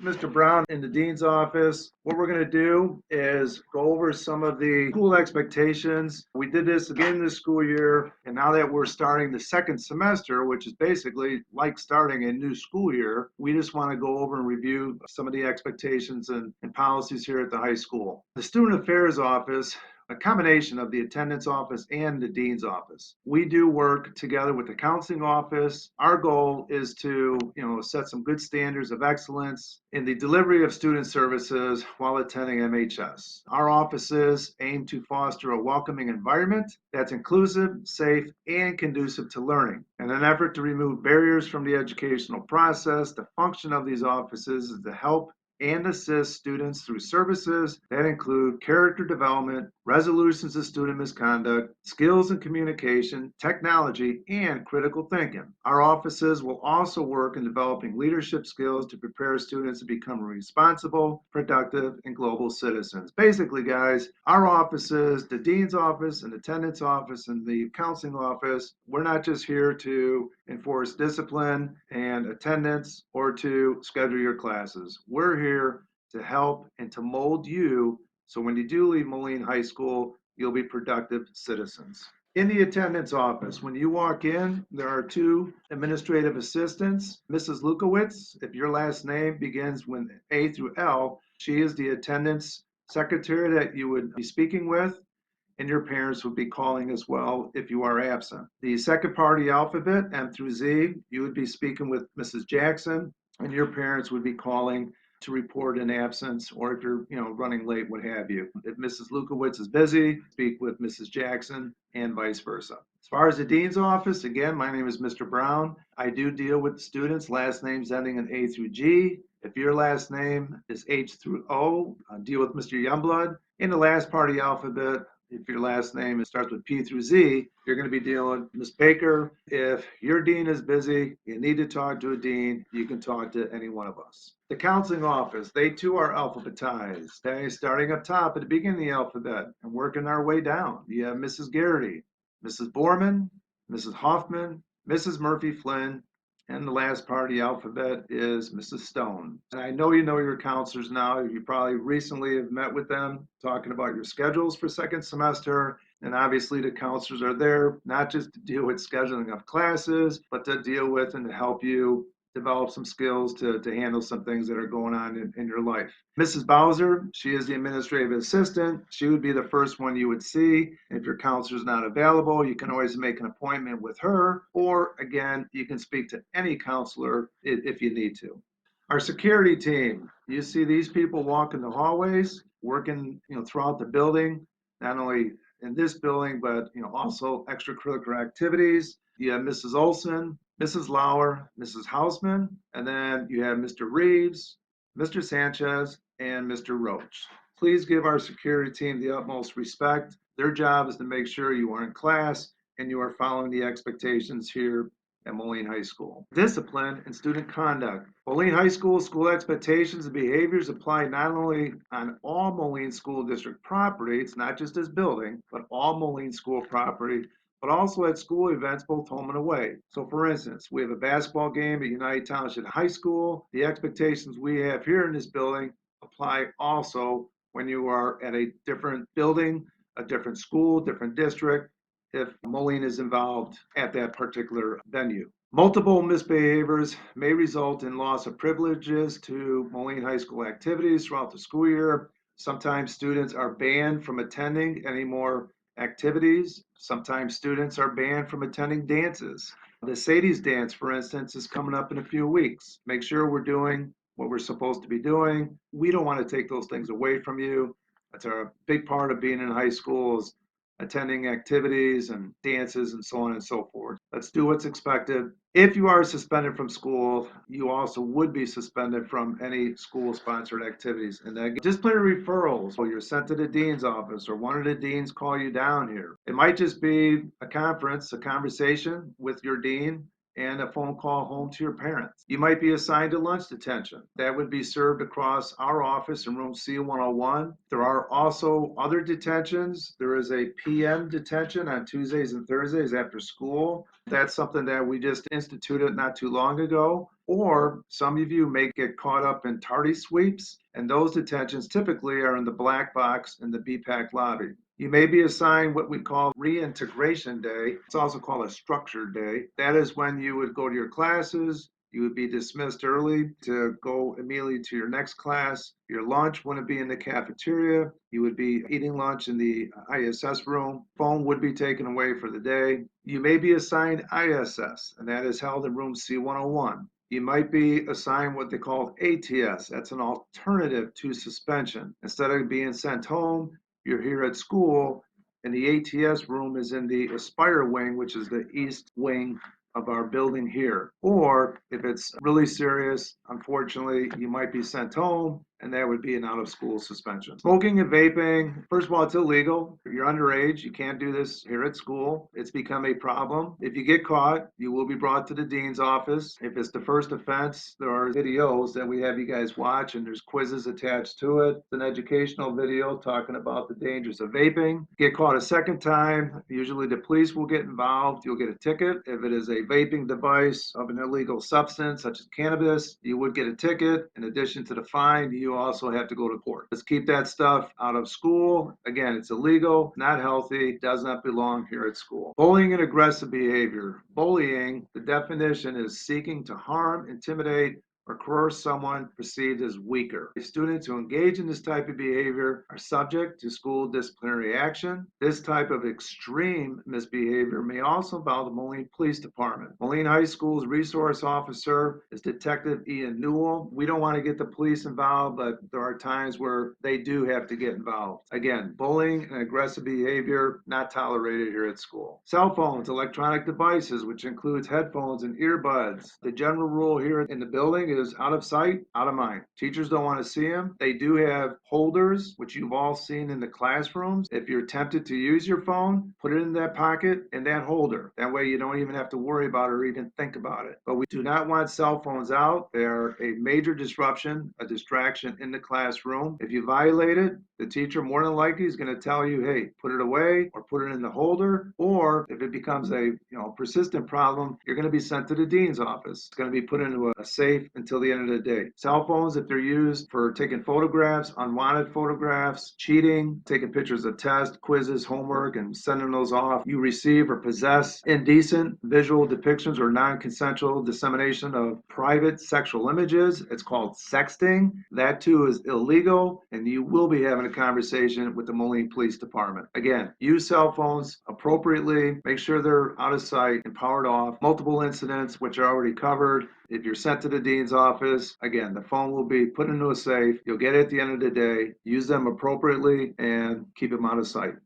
Mr. Brown in the dean's office. What we're going to do is go over some of the school expectations. We did this again this school year, and now that we're starting the second semester, which is basically like starting a new school year, we just want to go over and review some of the expectations and policies here at the high school. The Student Affairs Office, a combination of the attendance office and the dean's office. We do work together with the counseling office. Our goal is to, set some good standards of excellence in the delivery of student services while attending MHS. Our offices aim to foster a welcoming environment that's inclusive, safe, and conducive to learning. In an effort to remove barriers from the educational process, the function of these offices is to help and assist students through services that include character development, resolutions of student misconduct, skills in communication, technology, and critical thinking. Our offices will also work in developing leadership skills to prepare students to become responsible, productive, and global citizens. Basically, guys, our offices, the dean's office and attendance office and the counseling office, we're not just here to enforce discipline and attendance or to schedule your classes. We're here to help and to mold you so when you do leave Moline High School, you'll be productive citizens. In the attendance office, when you walk in, there are two administrative assistants. Mrs. Lukowitz, if your last name begins with A through L, she is the attendance secretary that you would be speaking with, and your parents would be calling as well if you are absent. The second part of the alphabet, M through Z, you would be speaking with Mrs. Jackson, and your parents would be calling to report an absence, or if you're running late, what have you. If Mrs. Lukowitz is busy, speak with Mrs. Jackson and vice versa. As far as the dean's office, again, my name is Mr. Brown. I do deal with students, last names ending in A through G. If your last name is H through O, I deal with Mr. Youngblood. In the last part of the alphabet, if your last name starts with P through Z, you're going to be dealing with Ms. Baker. If your dean is busy, you need to talk to a dean, you can talk to any one of us. The counseling office, they too are alphabetized. They're starting up top at the beginning of the alphabet and working our way down. You have Mrs. Garrity, Mrs. Borman, Mrs. Hoffman, Mrs. Murphy Flynn, and the last part of the alphabet is Mrs. Stone. And I know you know your counselors now. You probably recently have met with them talking about your schedules for second semester. And obviously the counselors are there not just to deal with scheduling of classes, but to deal with and to help you develop some skills to handle some things that are going on in your life. Mrs. Bowser, she is the administrative assistant. She would be the first one you would see. If your counselor is not available, you can always make an appointment with her, or again, you can speak to any counselor if you need to. Our security team, you see these people walking the hallways, working throughout the building, not only in this building, but also extracurricular activities. You have Mrs. Olson, Mrs. Lauer, Mrs. Hausman, and then you have Mr. Reeves, Mr. Sanchez, and Mr. Roach. Please give our security team the utmost respect. Their job is to make sure you are in class and you are following the expectations here at Moline High School. Discipline and student conduct. Moline High School school expectations and behaviors apply not only on all Moline School District property, it's not just this building, but all Moline School property, but also at school events, both home and away. So for instance, we have a basketball game at United Township High School. The expectations we have here in this building apply also when you are at a different building, a different school, different district, if Moline is involved at that particular venue. Multiple misbehaviors may result in loss of privileges to Moline High School activities throughout the school year. Sometimes students are banned from attending any more activities. Sometimes students are banned from attending dances. The Sadie's dance, for instance, is coming up in a few weeks. Make sure we're doing what we're supposed to be doing. We don't want to take those things away from you. That's a big part of being in high school is attending activities and dances and so on and so forth. Let's do what's expected. If you are suspended from school, you also would be suspended from any school-sponsored activities. And then disciplinary referrals, or you're sent to the dean's office, or one of the deans call you down here. It might just be a conference, a conversation with your dean, and a phone call home to your parents. You might be assigned to lunch detention. That would be served across our office in room C101. There are also other detentions. There is a PM detention on Tuesdays and Thursdays after school. That's something that we just instituted not too long ago. Or some of you may get caught up in tardy sweeps, and those detentions typically are in the black box in the BPAC lobby. You may be assigned what we call reintegration day. It's also called a structured day. That is when you would go to your classes, you would be dismissed early to go immediately to your next class. Your lunch wouldn't be in the cafeteria. You would be eating lunch in the ISS room. Phone would be taken away for the day. You may be assigned ISS, and that is held in room C101. You might be assigned what they call ATS. That's an alternative to suspension. Instead of being sent home, you're here at school, and the ATS room is in the Aspire wing, which is the east wing of our building here. Or if it's really serious, unfortunately, you might be sent home, and that would be an out-of-school suspension. Smoking and vaping, first of all, it's illegal. If you're underage, you can't do this here at school. It's become a problem. If you get caught, you will be brought to the dean's office. If it's the first offense, there are videos that we have you guys watch, and there's quizzes attached to it. It's an educational video talking about the dangers of vaping. Get caught a second time, usually the police will get involved. You'll get a ticket. If it is a vaping device of an illegal substance, such as cannabis, you would get a ticket. In addition to the fine, you also have to go to court. Let's keep that stuff out of school. Again, it's illegal, not healthy, does not belong here at school. Bullying and aggressive behavior. Bullying, the definition is seeking to harm, intimidate, or coerce someone perceived as weaker. Students who engage in this type of behavior are subject to school disciplinary action. This type of extreme misbehavior may also involve the Moline Police Department. Moline High School's resource officer is Detective Ian Newell. We don't want to get the police involved, but there are times where they do have to get involved. Again, bullying and aggressive behavior not tolerated here at school. Cell phones, electronic devices, which includes headphones and earbuds. The general rule here in the building is out of sight, out of mind. Teachers don't want to see them. They do have holders, which you've all seen in the classrooms. If you're tempted to use your phone, put it in that pocket and that holder. That way you don't even have to worry about it or even think about it. But we do not want cell phones out. They are a major disruption, a distraction in the classroom. If you violate it, the teacher more than likely is going to tell you, hey, put it away or put it in the holder. Or if it becomes a persistent problem, you're going to be sent to the dean's office. It's going to be put into a safe until the end of the day. Cell phones, if they're used for taking photographs, unwanted photographs, cheating, taking pictures of tests, quizzes, homework, and sending those off, you receive or possess indecent visual depictions or non-consensual dissemination of private sexual images. It's called sexting. That too is illegal, and you will be having a conversation with the Moline Police Department. Again, use cell phones appropriately, make sure they're out of sight and powered off. Multiple incidents, which are already covered. If you're sent to the dean's office, again, the phone will be put into a safe. You'll get it at the end of the day. Use them appropriately and keep them out of sight.